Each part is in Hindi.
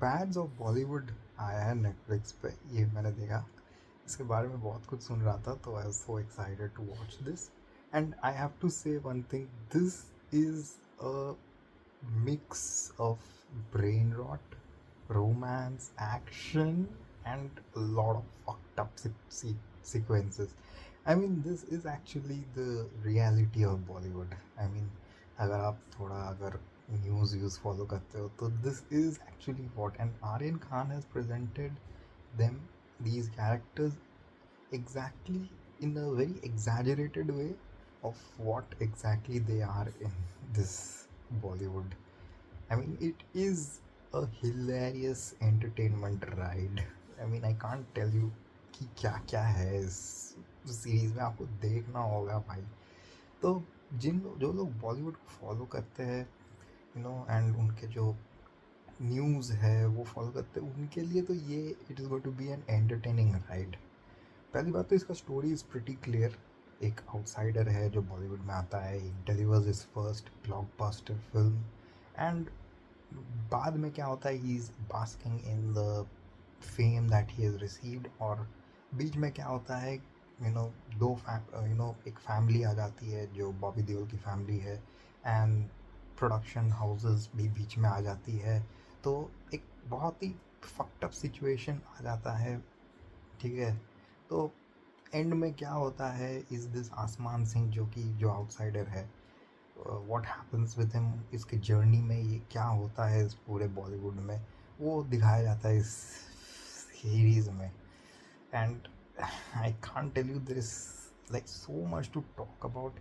बैड्स ऑफ बॉलीवुड आया है नेटफ्लिक्स पे। ये मैंने देखा, इसके बारे में बहुत कुछ सुन रहा था, तो I was so excited to watch this. And I have to say one thing, this is a mix of brain rot, romance, action, and a lot of fucked up sequences. I mean, this is actually the reality of Bollywood. I mean, अगर आप थोड़ा अगर न्यूज़ व्यूज़ फॉलो करते हो तो this is actually what and Aryan Khan has presented them, these characters, exactly in a very exaggerated way of what exactly they are in this Bollywood. I mean, it is a hilarious entertainment ride. I mean, I can't tell you कि क्या क्या है इस सीरीज़ में, आपको देखना होगा भाई। तो जो लोग बॉलीवुड को फॉलो करते हैं, एंड उनके जो न्यूज़ है वो फॉलो करते हैं, उनके लिए तो ये it is going to be an entertaining ride. पहली बात तो इसका स्टोरी इज़ प्रिटी क्लियर। एक आउटसाइडर है जो बॉलीवुड में आता है, he delivers his first blockbuster film, and बाद में क्या होता है, he is basking in the fame that he has received. और बीच में क्या होता है, एक फैमिली आ जाती है जो बॉबी देओल की फैमिली है, एंड प्रोडक्शन हाउसेस भी बीच में आ जाती है। तो एक बहुत ही फक्ड अप सिचुएशन आ जाता है, ठीक है। तो एंड में क्या होता है, इज़ दिस आसमान सिंह जो आउटसाइडर है, व्हाट हैपन्स विद हिम, इसके जर्नी में ये क्या होता है इस पूरे बॉलीवुड में, वो दिखाया जाता है इस सीरीज़ में। And I can't tell you, there is like so much to talk about.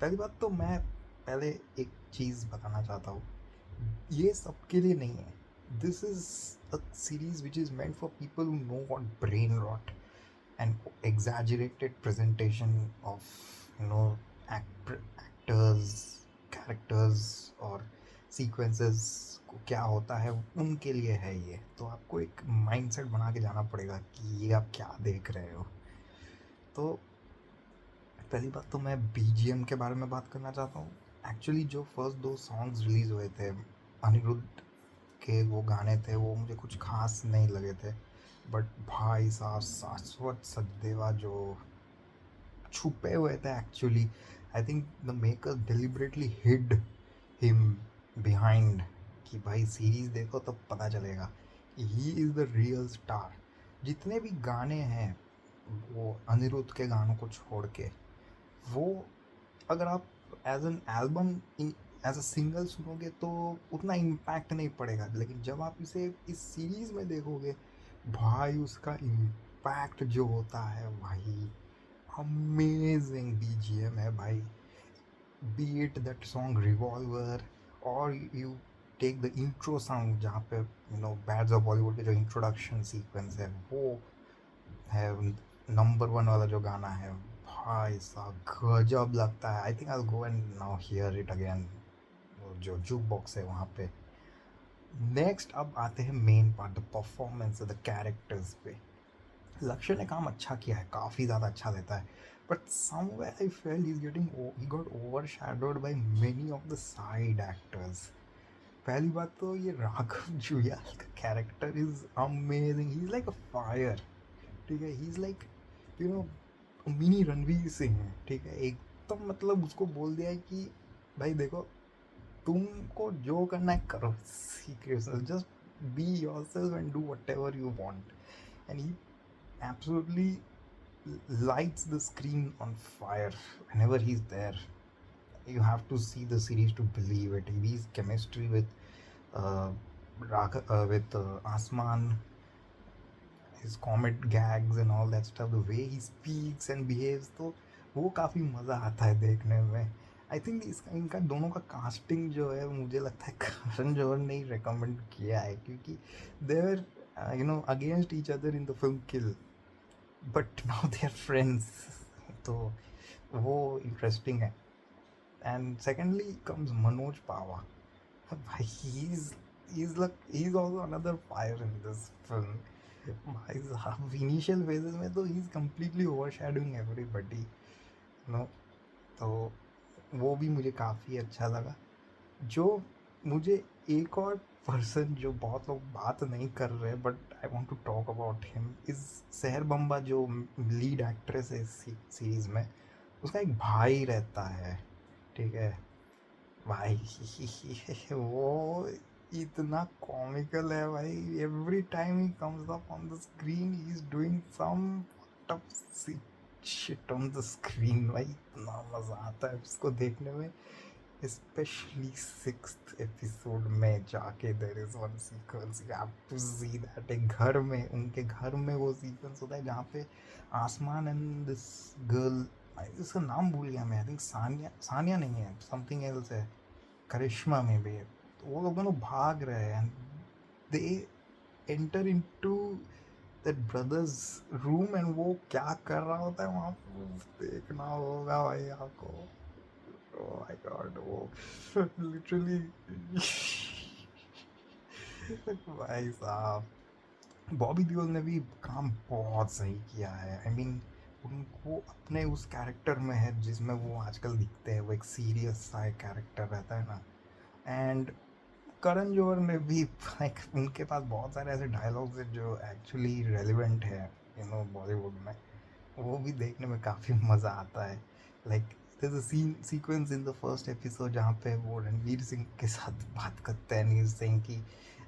पहली बात तो मैं पहले एक चीज़ बताना चाहता हूँ, ये सबके लिए नहीं है। This is a series which is meant for people who know what brain rot and exaggerated presentation of actors, characters और sequences को क्या होता है, उनके लिए है ये। तो आपको एक माइंडसेट बना के जाना पड़ेगा कि ये आप क्या देख रहे हो। तो पहली बात तो मैं बीजीएम के बारे में बात करना चाहता हूँ। एक्चुअली जो फर्स्ट 2 सॉन्ग्स रिलीज़ हुए थे, अनिरुद्ध के वो गाने थे, वो मुझे कुछ खास नहीं लगे थे। बट भाई साहब, शाश्वत सचदेवा जो छुपे हुए थे actually, I think the makers deliberately hid him behind, कि भाई सीरीज़ देखो तब पता चलेगा कि he is the real star. जितने भी गाने हैं वो अनिरुद्ध के गानों को छोड़ के, वो अगर आप as an album as a single सुनोगे तो उतना इम्पैक्ट नहीं पड़ेगा, लेकिन जब आप इसे इस सीरीज़ में देखोगे, भाई उसका इम्पैक्ट जो होता है भाई, अमेजिंग बीजीएम है भाई। Be it that song Revolver, और you take the intro song जहाँ पे बैड्स ऑफ बॉलीवुड के जो इंट्रोडक्शन सीक्वेंस है वो है, नंबर 1 वाला जो गाना है, भाई साहब गजब लगता है। आई think I go and now here it again, जो जुक बॉक्स है वहाँ पे। नेक्स्ट अब आते हैं main part, the performance, the characters पे। लक्ष्य ने काम अच्छा किया है, काफ़ी ज़्यादा अच्छा देता है, but somewhere I fail he got overshadowed by many of the side actors. पहली बात तो ये राघव जुयाल का character is amazing, he is like a fire, ठीक है। He is like you know mini Ranveer Singh, ठीक है। एकदम मतलब उसको बोल दिया है कि भाई देखो, तुमको जो करना है करो, seek yourself, just be yourself and do whatever you want. And he absolutely lights the screen on fire whenever he's there. You have to see the series to believe it. His chemistry with Asman, his comic gags and all that stuff, the way he speaks and behaves, तो वो काफ़ी मज़ा आता है देखने में। आई थिंक इसका इनका दोनों का कास्टिंग जो है, मुझे लगता है करण जौहर ने ही रिकमेंड किया है, क्योंकि they were against each other in the film Kill, but now they are friends. तो वो इंटरेस्टिंग है। And secondly comes Manoj Pahwa, भाई he is also another fire in this film. भाई साहब इनिशियल फेजेस में तो he is completely overshadowing everybody, no. तो वो भी मुझे काफ़ी अच्छा लगा। जो मुझे एक और पर्सन जो बहुत लोग बात नहीं कर रहे, but I want to talk about him, is Sahher Bambba, जो लीड एक्ट्रेस है इस सीरीज में। उसका एक भाई रहता है, ठीक है भाई। वो इतना कॉमिकल है भाई, every time he comes up on the screen he is doing some shit on the screen भाई, इतना मजा आता है उसको देखने में। स्पेशली सिक्स्थ एपिसोड में जाके there is one sequence, you have to see that. एक घर में, उनके घर में वो सीक्वेंस होता है जहाँ पे आसमान एंड दिस गर्ल, इसका नाम भूल गया मैं, आई थिंक सानिया, सानिया नहीं है, समथिंग एल्स है, करिश्मा में भी है। तो वो लोग दोनों भाग रहे हैं and they enter into that brothers room, and वो क्या कर रहा होता है वहाँ पे, देखना होगा भाई आपको। ओह माय गॉड, वो लिटरली भाई साहब, बॉबी देओल ने भी काम बहुत सही किया है। आई मीन उनको अपने उस कैरेक्टर में है जिसमें वो आजकल दिखते हैं, वो एक सीरियस सा एक कैरेक्टर रहता है ना। एंड करण जौहर ने भी लाइक उनके पास बहुत सारे ऐसे डायलॉग्स हैं जो एक्चुअली रेलिवेंट है बॉलीवुड में। वो भी देखने में काफ़ी मज़ा आता है। Like there's a scene sequence in the first episode जहाँ पे वो रणवीर सिंह के साथ बात करते हैं, he's saying कि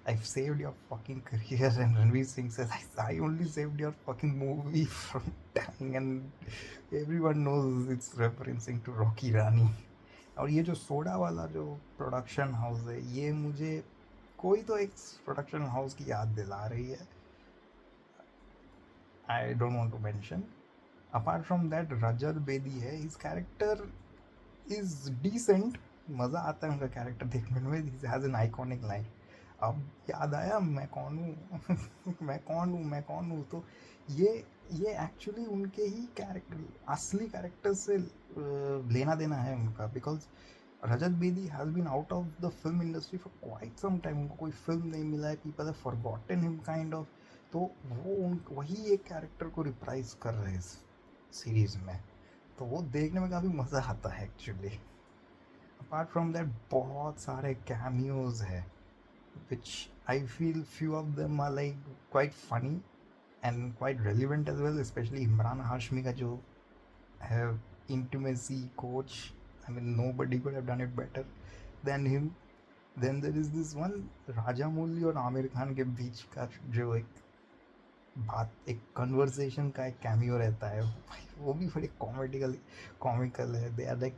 I've saved your fucking career, and Ranveer Singh says I only saved your fucking movie from dying, and everyone knows it's referencing to Rocky Rani। और ये जो सोडा वाला जो प्रोडक्शन हाउस है, ये मुझे कोई तो एक प्रोडक्शन हाउस की याद दिला रही है, I don't want to mention. Apart from that Rajat Bedi है, हिज कैरेक्टर इज डिसेंट, मज़ा आता है उनका कैरेक्टर देखने में। He has an iconic line, अब याद आया मैं कौन हूँ मैं कौन हूँ, मैं कौन हूँ। तो ये एक्चुअली उनके ही कैरेक्टर, असली कैरेक्टर से लेना देना है उनका, because Rajat Bedi has been out of the film industry for quite some time, उनको कोई फिल्म नहीं मिला है, people have forgotten him kind of. तो वो वही एक कैरेक्टर को रिप्राइज कर रहे हैं इस सीरीज़ में, तो वो देखने में काफ़ी मज़ा आता है एक्चुअली। अपार्ट फ्रॉम दैट बहुत सारे कैमियोज है which I feel few of them are like quite funny and quite relevant as well, especially Imran Hashmi का जो है intimacy coach, I mean nobody could have done it better than him। Then there is this one Rajamouli और आमिर खान के बीच का जो एक बात, एक कन्वर्सेशन का एक कैमियो रहता है, वो भी बड़े कॉमिकल है। दे आर लाइक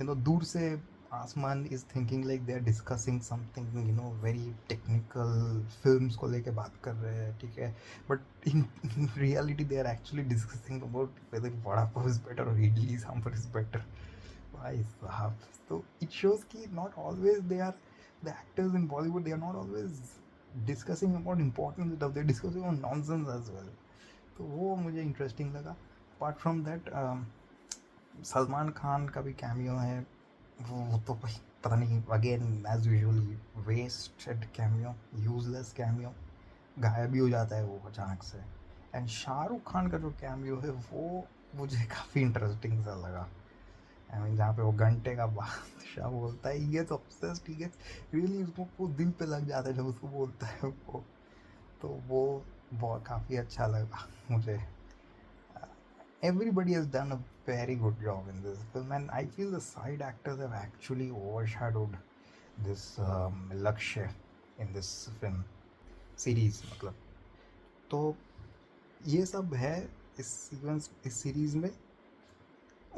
दूर से Aasmaan is thinking like they are discussing something very technical, films को लेके बात कर रहे हैं, ठीक है, but in reality they are actually discussing about whether vada pav is better और इडली सांभर इज बेटर भाई साहब। तो इट शोज कि not always they are the actors in Bollywood, they are not always discussing about important stuff, they discussing on nonsense as well. तो वो मुझे इंटरेस्टिंग लगा। Apart from that Salman Khan का भी कैमियो है, वो तो भाई पता नहीं, again as usually wasted cameo, useless cameo, गायब ही हो जाता है वो अचानक से। एंड शाहरुख खान का जो कैमियो है वो मुझे काफ़ी इंटरेस्टिंग सा लगा। आई मीन जहाँ पे वो घंटे का बादशाह बोलता है ये तो ऑब्सेस्ड, ठीक है, रियली उसको वो दिल पे लग जाता है जब उसको बोलता है वो। तो वो बहुत काफ़ी अच्छा लगा मुझे। Everybody has done a very good job in this film, and I feel the side actors have actually overshadowed this Lakshya in this film series मतलब। तो ये सब है इस सीक्वेंस, इस सीरीज़ में।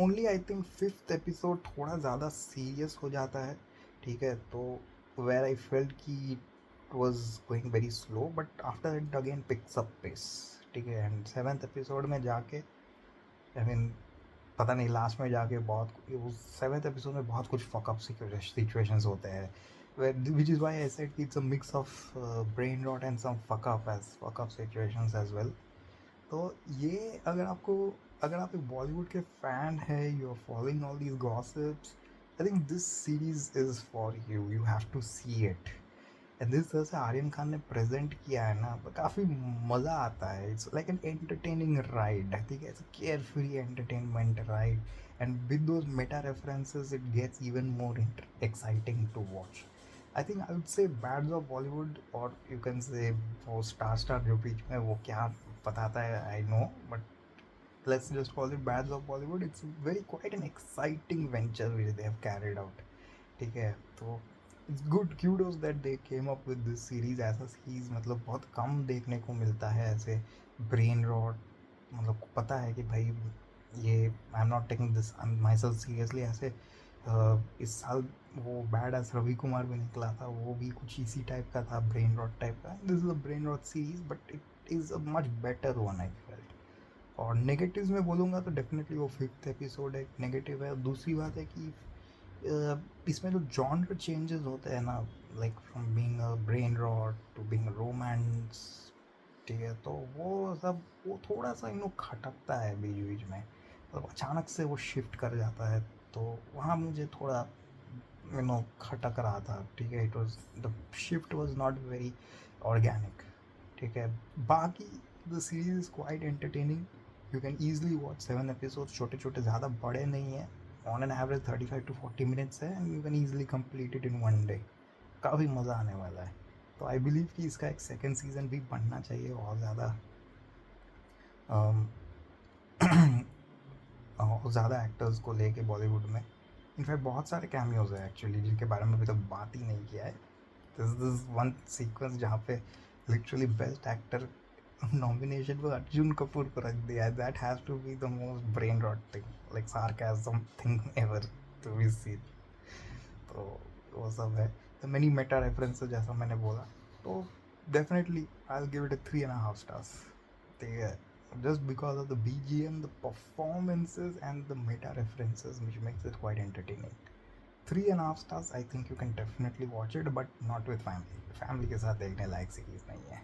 Only I think fifth episode थोड़ा ज़्यादा सीरियस हो जाता है, ठीक है, तो वेर आई फेल्ट कि it was going very slow, but after it again picks up pace, ठीक है। एंड सेवेंथ एपिसोड में जाके आई मीन पता नहीं लास्ट में जाके बहुत, उस सेवेंथ एपिसोड में बहुत कुछ फकअप सिचुएशंस होते हैं, which is why I said कि it's a mix of brain rot and some fuckup situations as well. तो ये अगर आप एक बॉलीवुड के फ़ैन है, you are following all these gossips, I think this series is for you, you have to see it. And जिस तरह से आर्यन खान ने प्रेजेंट किया है ना, तो काफ़ी मज़ा आता है। It's like an entertaining ride, ठीक है, it's a care free entertainment ride, and with those meta references it gets even more exciting to watch. I think I would say Bads of Bollywood, और यू कैन से वो स्टार जो बीच में वो क्या बताता है, I know, but let's just call it Bads of Bollywood. It's very quite an exciting venture which they have carried out. ठीक है, तो it's good, kudos that they came up with this series. ऐसा सीरीज मतलब बहुत कम देखने को मिलता है, ऐसे ब्रेन रॉट, मतलब पता है कि भाई ये I am not taking this my self seriously. ऐसे इस साल वो बैड एस रवि कुमार भी निकला था, वो भी कुछ इसी टाइप का था, ब्रेन रॉट टाइप का। This is a brain rot series but it is a much better one I felt. और नेगेटिव्स में बोलूँगा तो डेफिनेटली वो फिफ्थ एपिसोड एक नेगेटिव है। और दूसरी बात है कि इसमें जो जॉनर चेंजेस होते हैं ना, like from being a brain rot to being romance, ठीक है, तो वो सब वो थोड़ा सा खटकता है बीच बीच में, मतलब अचानक से वो शिफ्ट कर जाता है, तो वहाँ मुझे थोड़ा खटक रहा था। ठीक है, it was the shift was not very organic. ठीक है, बाकी the series is quite entertaining. You can easily watch 7 episode, छोटे छोटे, ज़्यादा बड़े नहीं हैं, on an average 35 to 40 minutes है, and you can easily complete it in one day. काफ़ी मज़ा आने वाला है। तो आई बिलीव कि इसका एक सेकेंड सीज़न भी बनना चाहिए, और ज़्यादा और ज़्यादा एक्टर्स को लेके बॉलीवुड में। इनफैक्ट बहुत सारे कैमियोज़ हैं एक्चुअली, जिनके बारे में अभी तक बात ही नहीं किया है। दिस वन सीक्वेंस जहाँ पे लिटरली बेस्ट एक्टर नॉमिनेशन को अर्जुन कपूर को रख दिया है। That has to be the most brain rot thing, like sarcasm thing ever to be seen. तो वो सब है, तो मैनी मेटा रेफरेंसेस जैसा मैंने बोला, तो definitely I will give it a 3.5 stars। ठीक है, just because of the BGM, the performances and the meta references which makes it quite entertaining। 3.5 stars। I think you can definitely watch it, but not with family। Family के साथ देखने लायक सीरीज नहीं है।